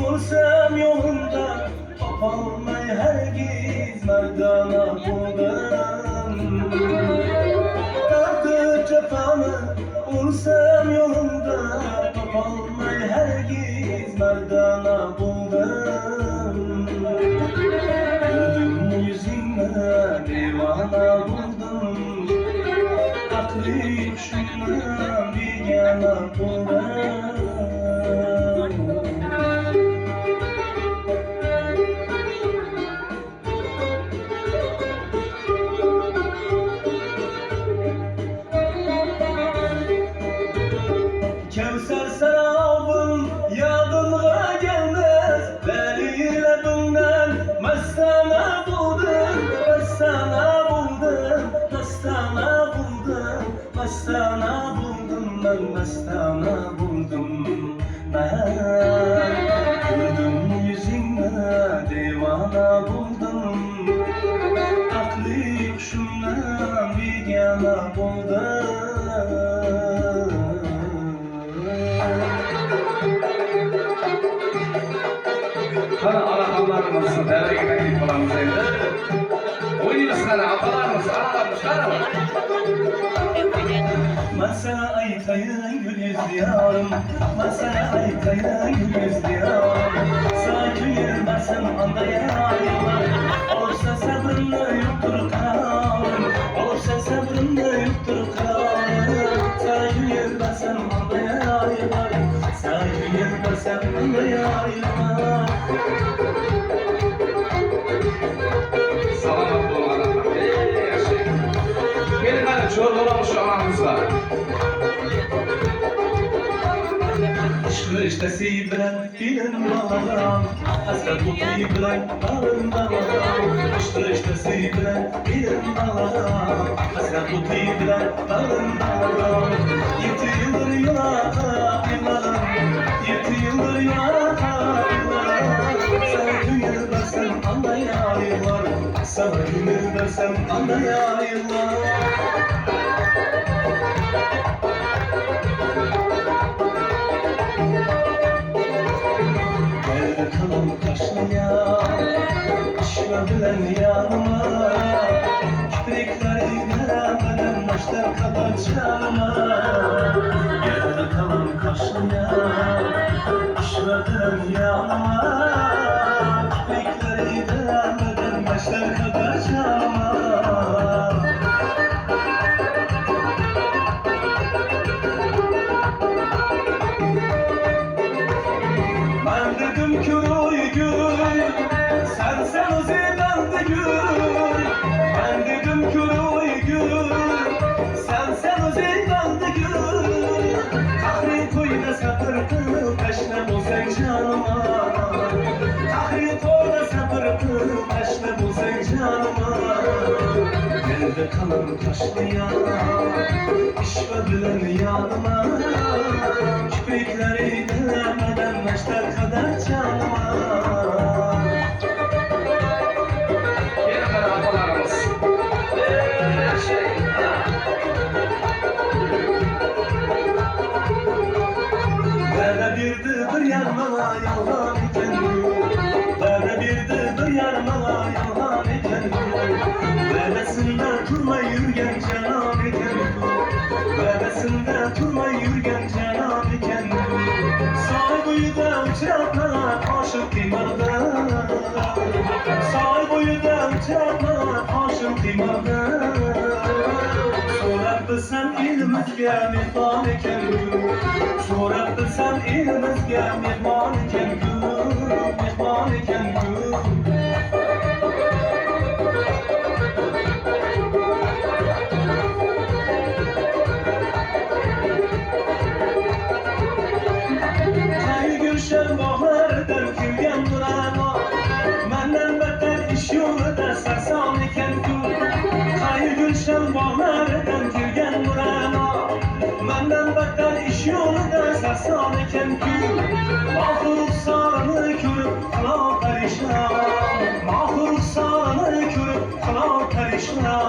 Ursam yolunda topalmay hergiz merdana buldum. Tatlı cefamı ursam yolunda topalmay hergiz merdana buldum. Güldüm yüzüne divana buldum. Aklı kuşuna bir yana buldum. Kevser serabın yadına gelmez. Deliyle dünden mestana buldum. Mestana buldum. Mestana buldum. Mestana buldum. Ben mestana buldum. Ben gördüm yüzüne divana buldum. Aklı kuşumdan bir yana buldum. Kana arakanlarımız, devre gitmek falanımız evde. Oynayınız kana, atalarımız, aralarımız, kana var. Ben sana aytayın gül yüzlü yarım. Ben sana aytayın gül yüzlü yarım. Sakin yürümersem anlayayım. Olursa sabrımda yoktur kralım. Olursa sabrımda yoktur kralım. Sakin yürümersem anlayayım. Sakin yürümersem anlayayım. Salamat olun anlatmak. Yaşayın. Gelin hadi çoğu dolamış şu anamızla. Aşkı iştesi bilen bilin bağlam. Hasret tutuyu bilen bağım bağlam. Aşkı iştesi bilen bilin bağlam. Hasret tutuyu bilen bağım bağlam. 7 yıldır yola yıllarım. 7 yıldır yola yıllarım. Sana gönül versem anlayaylar. Sana gönül versem anlayaylar. Nerede kalan taşlıya, aşkla bilen yanıma. Kiprikleri veremeden başlar kadar canıma. Nerede kalan taşlıya, aşkla bilen yanıma. Kiprikleri veremeden başlar kadar canıma. Ben dedim ki oy gül, sen o zeydan gül. Ben dedim ki oy gül, sen o zeydan gül. Tahri toyda sapırdı, peşne bulsan canıma. Tahri toyda sapırdı, peşne bulsan canıma. Nerede kalan taşlıya, işve bilen yanıma. Kiprikleri delemeden başlar kadar canıma. Gelin hadi atalarımız. Yaşayın. Bana bir yanmala yalan iken Bana bir yanmala yalan iken Bebesinde turma yürgen cenab iken Bebesinde turma yürgen cenab iken Say boyuda uçakla aşık kıymarda Say boyuda uçakla aşık kıymarda Sorar bilsem ilimizge mehman iken Sorar bilsem ilimizge mehman iken Mehman iken Kay gülşen bağlardan külgen durama Menden beter iş yolunda sarsan iken Kay gülşen bağlardan külgen durama Menden beter iş yolunda sarsan iken Mahur sarını körüp kıla perişan Mahur sarını körüp kıla perişan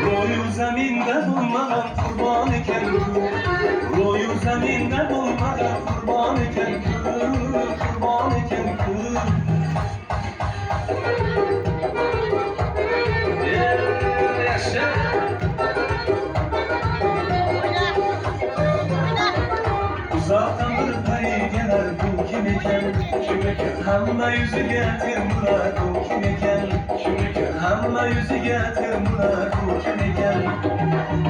Royu zeminde bulmadan kurban iken Royu zeminde bulmadan kurban iken Uzaktan bir peri gelir bu kim eken? Hamma yüzüge temura bu kim eken? Hamma yüzüge temura bu kim eken?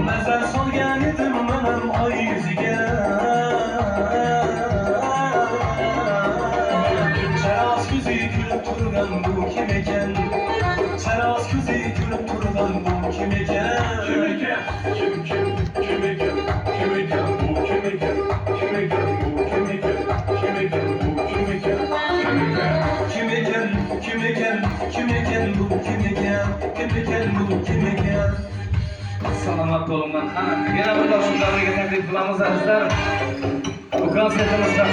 Nazar solgan edim manam oy yüzüge. Saraz ko'zi kulib turgan bu kim eken? Saraz ko'zi kulib turgan bu kim eken? Kim eken? Kim eken? Kim eken? Bu kim eken? Kim eken? Bu kim eken? Kim eken? Bu kim eken? Kim eken? Kim eken? Kim eken? Kim eken bu kim eken? Kim eken bu kim eken? Salomat bo'linglar. Ha, yana bir doshlarga taklif qilamiz azizlar. Bu konsertimizda